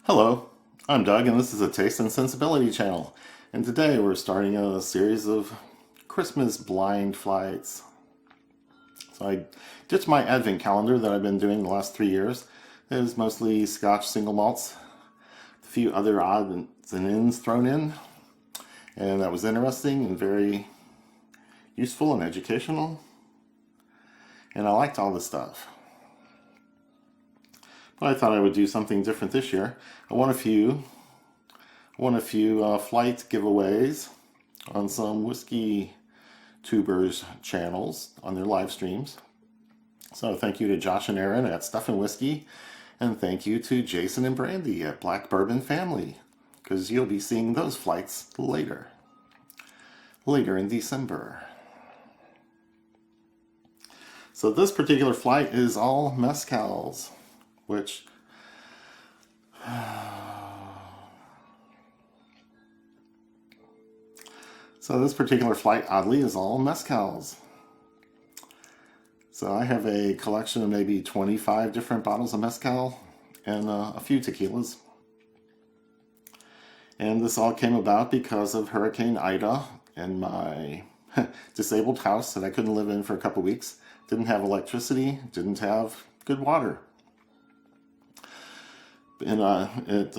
Hello, I'm Doug and this is a Taste and Sensibility channel. And today we're starting a series of Christmas blind flights. So I ditched my advent calendar that I've been doing the last 3 years. It is mostly Scotch single malts, a few other odds and ends thrown in. And that was interesting and very useful and educational. And I liked all this stuff. But I thought I would do something different this year. I won a few flight giveaways on some whiskey tubers channels on their live streams. So thank you to Josh and Aaron at Stuff and Whiskey, and thank you to Jason and Brandy at Black Bourbon Family, because you'll be seeing those flights later in December. So this particular flight is all mezcals, which so this particular flight, oddly, is all mezcals. So I have a collection of maybe 25 different bottles of mezcal and a few tequilas. And this all came about because of Hurricane Ida and my disabled house that I couldn't live in for a couple weeks. Didn't have electricity, didn't have good water. In the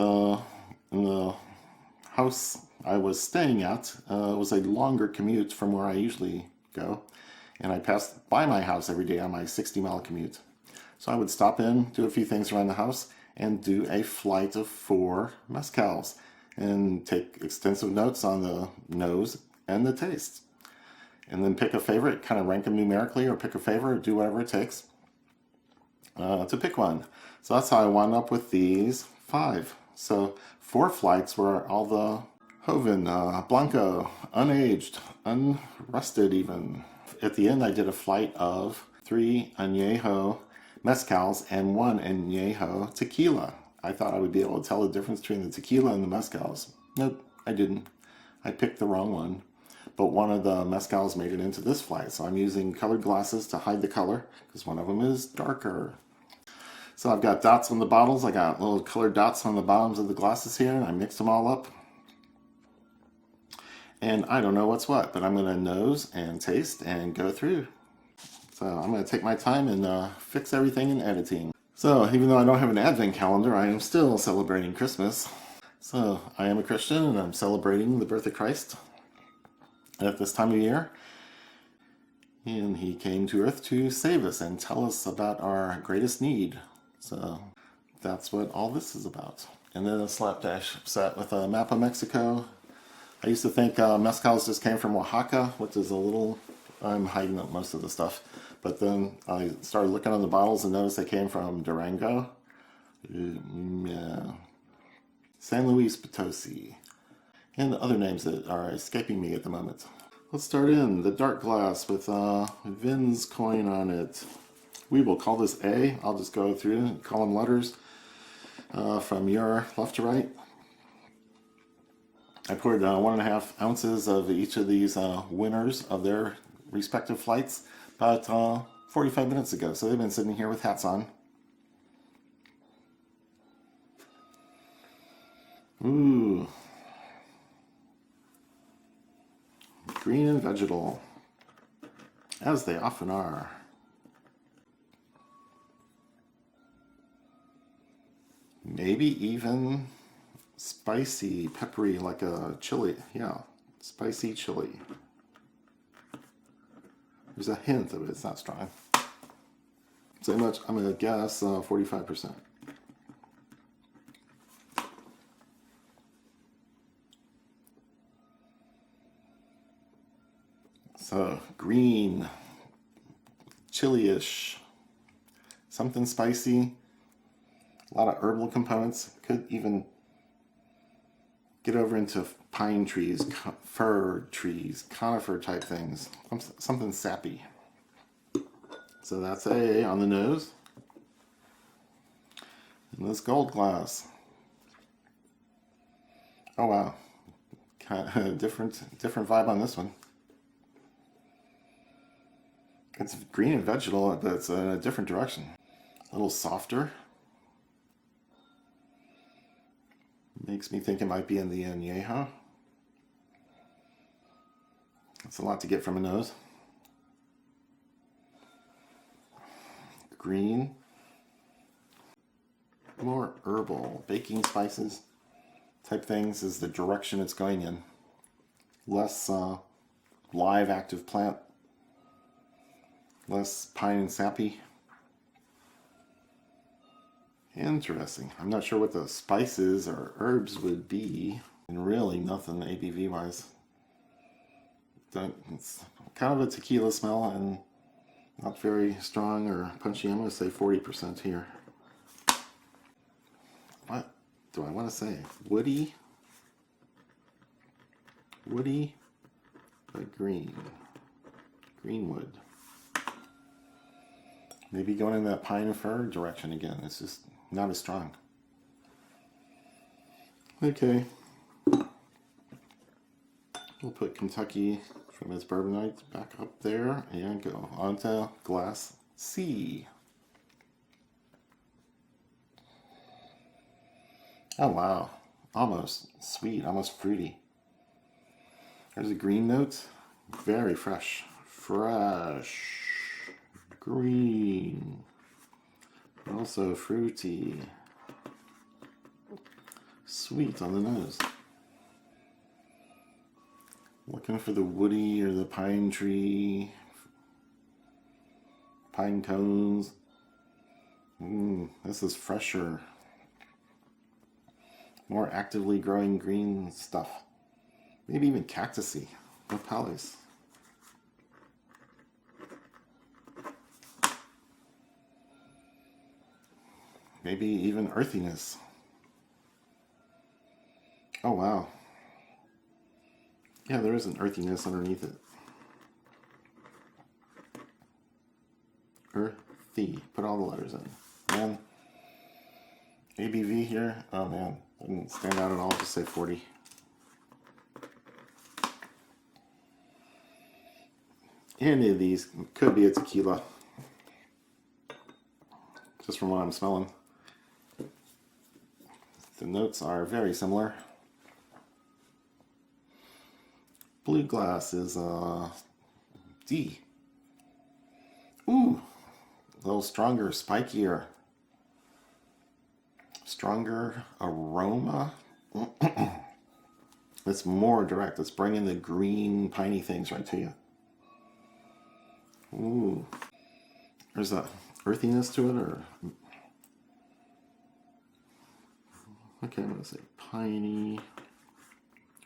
house I was staying at was a longer commute from where I usually go, and I passed by my house every day on my 60-mile commute. So I would stop in, do a few things around the house, and do a flight of 4 mezcals, and take extensive notes on the nose and the taste. And then pick a favorite, kind of rank them numerically, or pick a favorite, or do whatever it takes to pick one. So that's how I wound up with these 5. So 4 flights were all the Joven, Blanco, unaged, unrusted even. At the end I did a flight of 3 Añejo Mezcals and 1 Añejo tequila. I thought I would be able to tell the difference between the tequila and the mezcals. Nope, I didn't. I picked the wrong one. But one of the mezcals made it into this flight, so I'm using colored glasses to hide the color, because one of them is darker. So I've got dots on the bottles, I got little colored dots on the bottoms of the glasses here, and I mixed them all up. And I don't know what's what, but I'm going to nose and taste and go through. So I'm going to take my time and fix everything in editing. So even though I don't have an advent calendar, I am still celebrating Christmas. So I am a Christian and I'm celebrating the birth of Christ at this time of year. And he came to earth to save us and tell us about our greatest need. So that's what all this is about. And then a slapdash set with a map of Mexico. I used to think mezcals just came from Oaxaca, which is a little, I'm hiding up most of the stuff. But then I started looking on the bottles and noticed they came from Durango, San Luis Potosi, and other names that are escaping me at the moment. Let's start in the dark glass with Vin's coin on it. We will call this A. I'll just go through and call them letters from your left to right. I poured 1.5 ounces of each of these winners of their respective flights about 45 minutes ago. So they've been sitting here with hats on. Ooh. Green and vegetal, as they often are. Maybe even spicy, peppery, like a chili. Yeah, spicy chili. There's a hint of it, it's not strong. So much, I'm going to guess 45%. So, green, chili-ish, something spicy, a lot of herbal components. Could even get over into pine trees, fir trees, conifer type things, something sappy. So that's A on the nose. And this gold glass. Oh wow, kind of different vibe on this one. It's green and vegetal, but it's in a different direction. A little softer. Makes me think it might be in the Añejo. That's a lot to get from a nose. Green. More herbal, baking spices type things is the direction it's going in. Less live active plant. Less pine and sappy. Interesting. I'm not sure what the spices or herbs would be. And really nothing ABV wise. It's kind of a tequila smell and not very strong or punchy. I'm going to say 40% here. What do I want to say? Woody. Woody, but green. Greenwood. Maybe going in that pine and fir direction again. It's just not as strong. Okay. We'll put Kentucky from its bourbonite back up there and go on to glass C. Oh wow. Almost sweet, almost fruity. There's a green note. Very fresh. Fresh. Green. Also fruity. Sweet on the nose. Looking for the woody or the pine tree. Pine cones. This is fresher. More actively growing green stuff. Maybe even cactusy. Nopales. Maybe even earthiness. Oh wow. Yeah, there is an earthiness underneath it. Earthy. Put all the letters in. Man. ABV here. Oh man. Didn't stand out at all. Just say 40. Any of these could be a tequila. Just from what I'm smelling. The notes are very similar. Blue glass is D. Ooh, a little stronger, spikier. Stronger aroma. It's more direct. It's bringing the green, piney things right to you. Ooh. There's a earthiness to it, or... Okay, I'm going to say piney,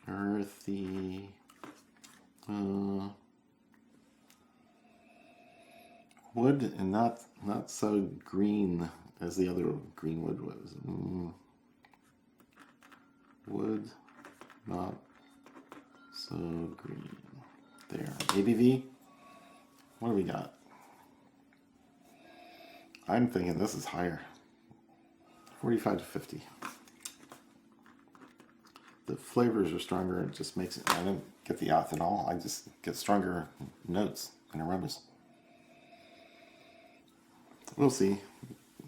earthy, wood, and not so green as the other green wood was. Wood, not so green. There. ABV, what do we got? I'm thinking this is higher. 45 to 50. The flavors are stronger. It just makes it, I don't get the ethanol. I just get stronger notes and aromas. We'll see.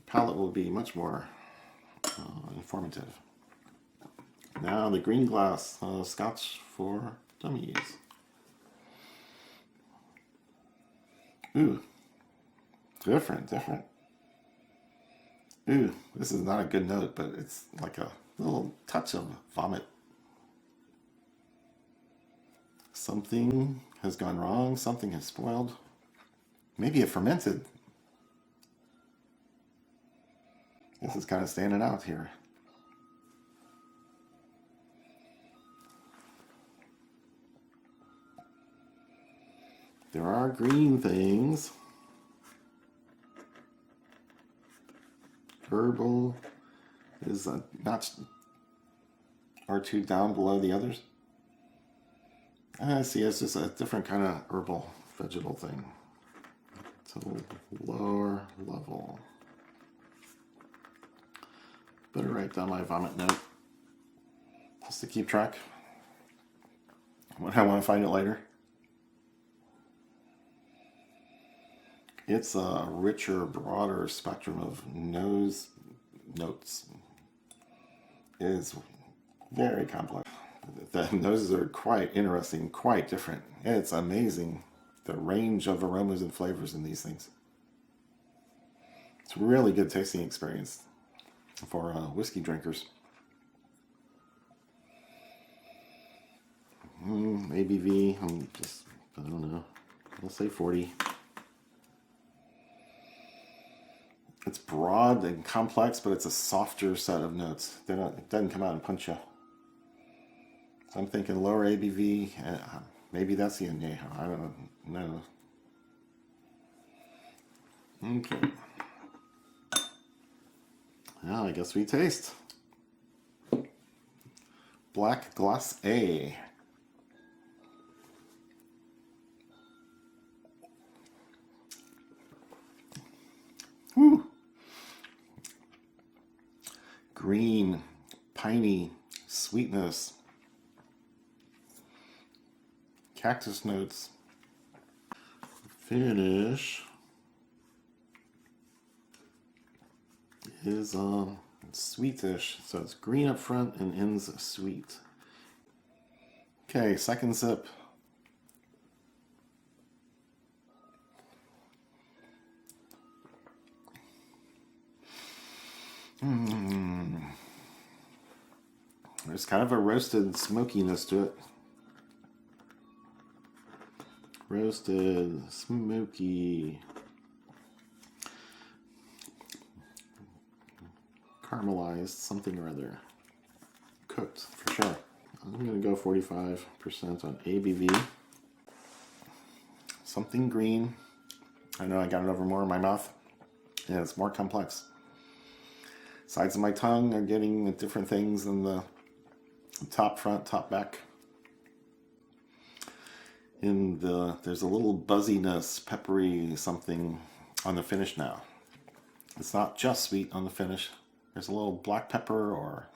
Palate will be much more informative. Now the green glass Scotch for dummies. Ooh, different. Ooh, this is not a good note, but it's like a little touch of vomit. Something has gone wrong, something has spoiled. Maybe it fermented. This is kind of standing out here. There are green things. Herbal is a notch or two down below the others. I see, it's just a different kind of herbal vegetable thing. It's a lower level. Better write down my vomit note just to keep track when I want to find it later. It's a richer, broader spectrum of nose notes. It is Very complex. The noses are quite interesting, quite different. It's amazing the range of aromas and flavors in these things. It's a really good tasting experience for whiskey drinkers. ABV, I don't know, I'll say 40. It's broad and complex, but it's a softer set of notes. It doesn't come out and punch you. So I'm thinking lower ABV. Maybe that's the Añejo. I don't know. Okay. Now I guess we taste. Black Glass A. Woo. Green, piney, sweetness, cactus notes. Finish is sweetish, so it's green up front and ends sweet. Okay, second sip. There's kind of a roasted smokiness to it. Roasted, smoky, caramelized, something or other. Cooked, for sure. I'm going to go 45% on ABV. Something green. I know I got it over more in my mouth. Yeah, it's more complex. Sides of my tongue are getting different things than the top, front, top, back. There's a little buzziness, peppery something on the finish now. It's not just sweet on the finish. There's a little black pepper or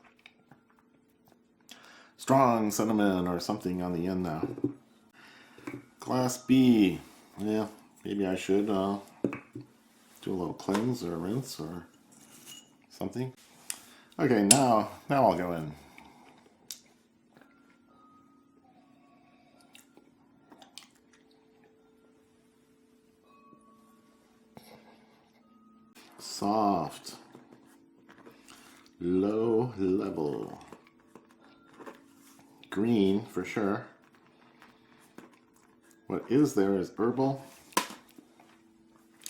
strong cinnamon or something on the end now. Glass B. Yeah, maybe I should do a little cleanse or rinse or something. Okay, now I'll go in. Soft, low level, green for sure. What is there is herbal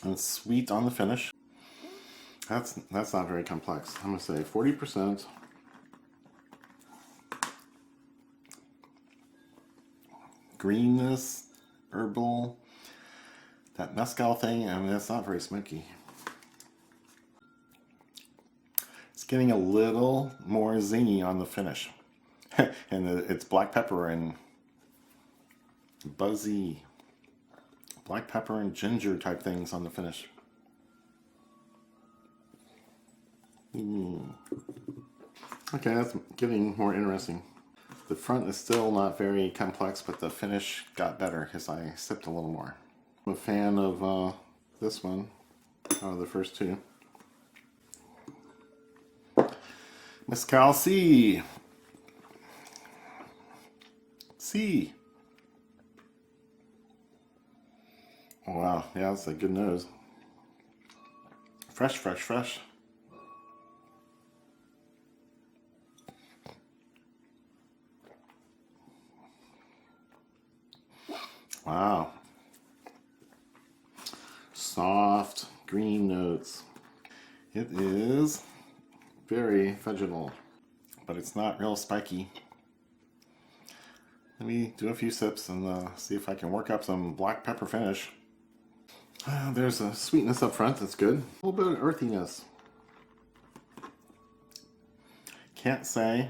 and sweet on the finish. That's not very complex. I'm gonna say 40%. Greenness, herbal, that mezcal thing. I mean, that's not very smoky. It's getting a little more zingy on the finish. And it's black pepper and buzzy black pepper and ginger type things on the finish. Okay, that's getting more interesting. The front is still not very complex, but the finish got better because I sipped a little more. I'm a fan of this one, out of the first two. Mezcal C. Oh, wow, yeah, that's a good nose. Fresh, fresh, fresh. Wow. Soft green notes. It is very vegetal, but it's not real spiky. Let me do a few sips and see if I can work up some black pepper finish. There's a sweetness up front, that's good. A little bit of earthiness. Can't say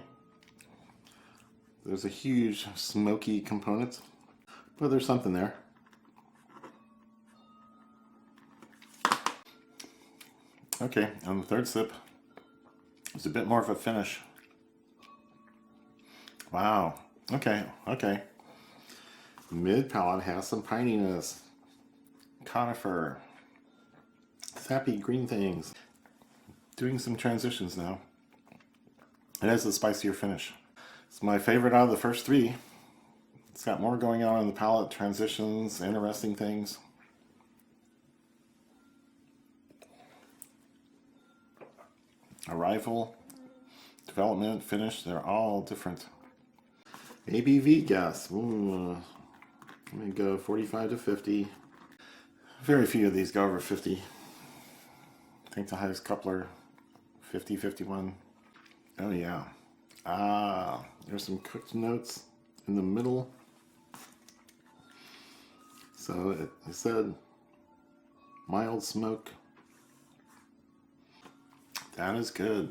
there's a huge smoky component, but there's something there. Okay, on the third sip, it's a bit more of a finish. Wow, okay. Mid palate has some pininess. Conifer. Sappy green things. Doing some transitions now. It has a spicier finish. It's my favorite out of the first three. It's got more going on in the palate, transitions, interesting things. Arrival, development, finish, they're all different. ABV guess. Ooh, let me go 45 to 50. Very few of these go over 50. I think the highest coupler, 50, 51. Oh yeah. Ah, there's some cooked notes in the middle. So it said mild smoke. That is good.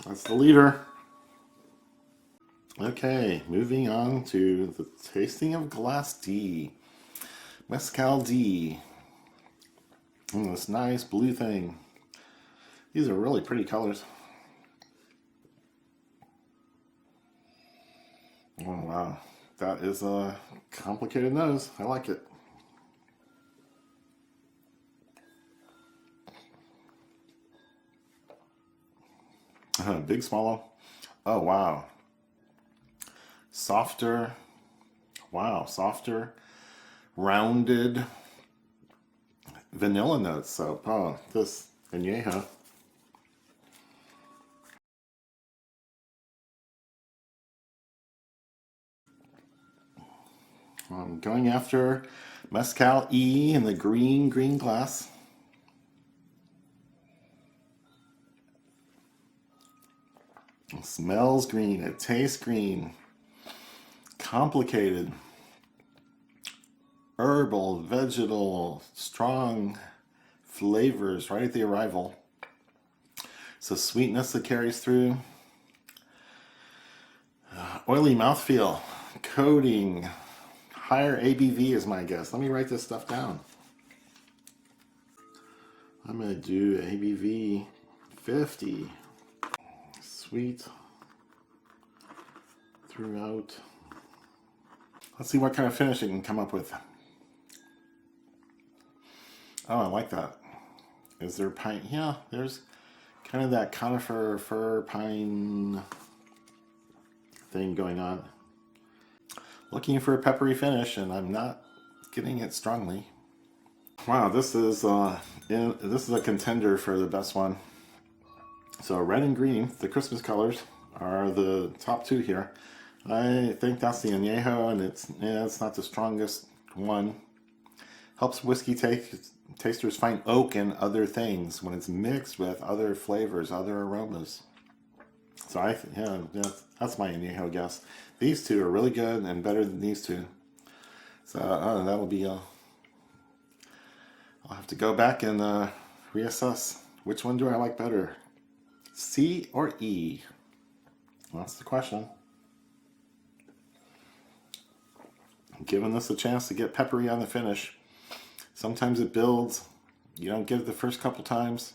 That's the leader. Okay, moving on to the tasting of Glass D. Mezcal D. This nice blue thing. These are really pretty colors. Oh wow, that is a complicated nose. I like it. Big swallow. Oh wow. Softer. Wow, softer, rounded vanilla notes. So, oh, this Añejo. I'm going after Mezcal E in the green glass. It smells green, it tastes green. Complicated. Herbal, vegetal, strong flavors right at the arrival. So sweetness that carries through. Oily mouthfeel, coating, higher ABV is my guess. Let me write this stuff down. I'm going to do ABV 50. Sweet throughout. Let's see what kind of finish it can come up with. Oh, I like that. Is there pine? Yeah, there's kind of that conifer fir pine thing going on. Looking for a peppery finish, and I'm not getting it strongly. Wow, this is a contender for the best one. So red and green, the Christmas colors, are the top two here. I think that's the Añejo, and it's not the strongest one. Helps whiskey tasters find oak and other things when it's mixed with other flavors, other aromas. So that's my Añejo guess. These two are really good and better than these two. So that'll be I'll have to go back and reassess. Which one do I like better? C or E? Well, that's the question. I'm giving this a chance to get peppery on the finish. Sometimes it builds. You don't get it the first couple times.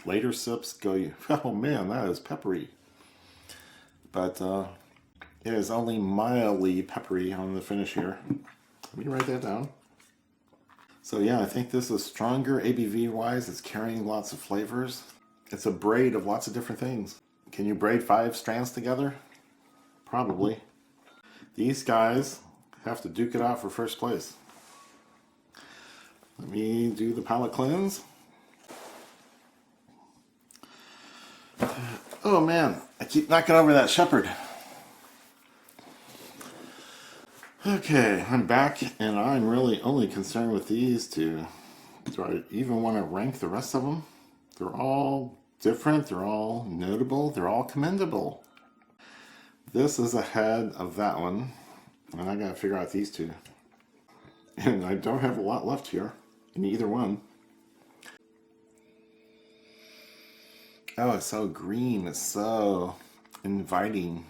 Later sips go, oh man, that is peppery. But it is only mildly peppery on the finish here. Let me write that down. So yeah, I think this is stronger ABV wise. It's carrying lots of flavors. It's a braid of lots of different things. Can you braid 5 strands together? Probably. These guys have to duke it out for first place. Let me do the palate cleanse. Oh man, I keep knocking over that shepherd. Okay, I'm back, and I'm really only concerned with these two. Do I even want to rank the rest of them? They're all different, they're all notable, they're all commendable. This is ahead of that one, and I gotta figure out these two. And I don't have a lot left here in either one. Oh, it's so green, it's so inviting.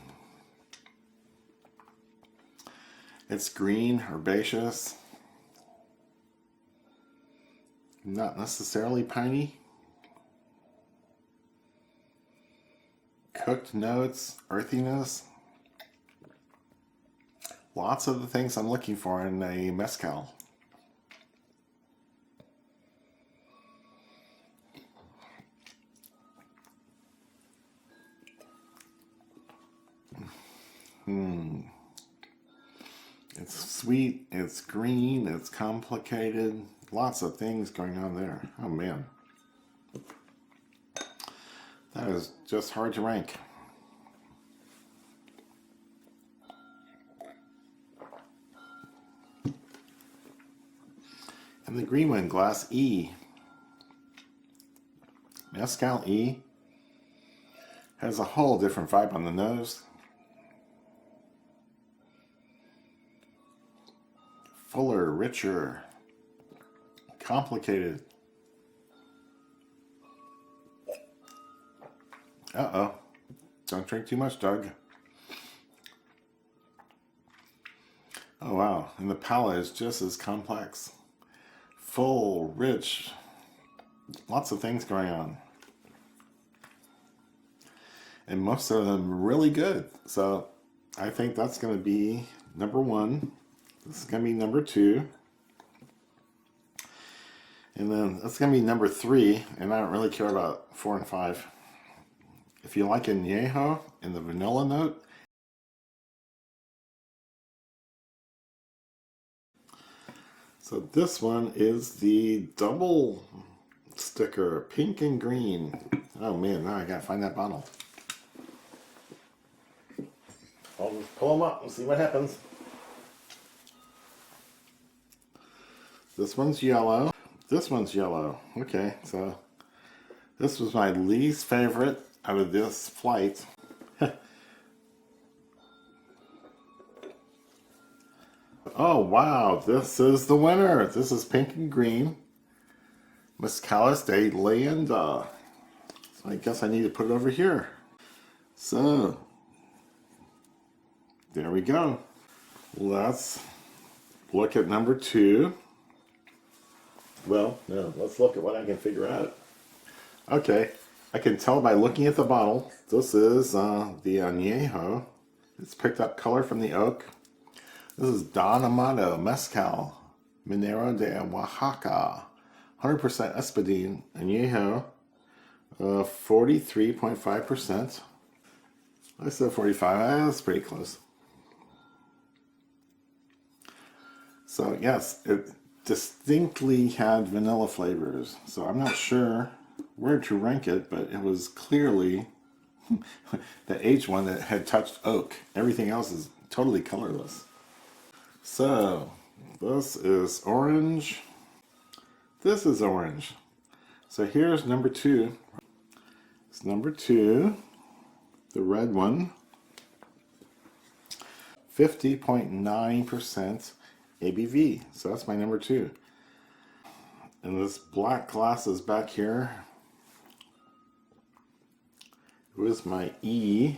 It's green, herbaceous, not necessarily piney. Cooked notes, earthiness. Lots of the things I'm looking for in a mezcal. It's sweet, it's green, it's complicated. Lots of things going on there. Oh man. That is just hard to rank. And the green one, glass E. Mezcal E has a whole different vibe on the nose. Fuller, richer, complicated. Uh-oh. Don't drink too much, Doug. Oh, wow. And the palate is just as complex. Full, rich, lots of things going on. And most of them really good. So I think that's going to be number 1. This is going to be number 2. And then that's going to be number 3. And I don't really care about 4 and 5. If you like Añejo and the vanilla note, so this one is the double sticker, pink and green. Oh man, now I gotta find that bottle. I'll just pull them up and see what happens. This one's yellow. This one's yellow. Okay, so this was my least favorite out of this flight. Oh wow, this is the winner. This is pink and green. Mezcales de Leyenda. So I guess I need to put it over here. So, there we go. Let's look at number 2. Well, no, let's look at what I can figure out. Okay, I can tell by looking at the bottle. This is the Añejo. It's picked up color from the oak. This is Don Amado Mezcal Minero de Oaxaca. 100% Espadín Añejo. 43.5%. I said 45. That's pretty close. So yes, it distinctly had vanilla flavors. So I'm not sure where to rank it, but it was clearly the aged one that had touched oak. Everything else is totally colorless. So this is orange. This is orange. So here's number 2. It's number 2, the red one. 50.9% ABV. So that's my number 2. And this black glass is back here. It was my E.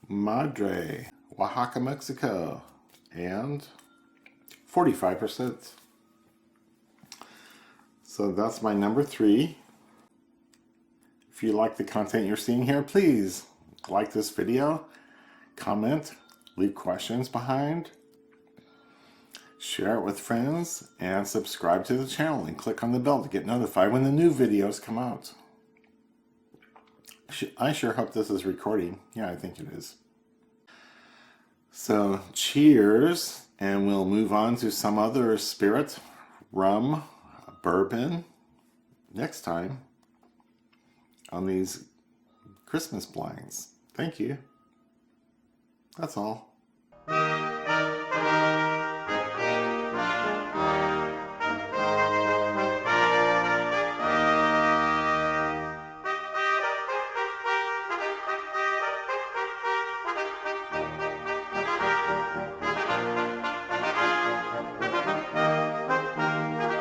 Madre, Oaxaca, Mexico. And 45%. So that's my number 3. If you like the content you're seeing here, please like this video, comment, leave questions behind, share it with friends, and subscribe to the channel and click on the bell to get notified when the new videos come out. I sure hope this is recording. Yeah, I think it is. So cheers, and we'll move on to some other spirit, rum, bourbon, next time on these Christmas blinds. Thank you. That's all.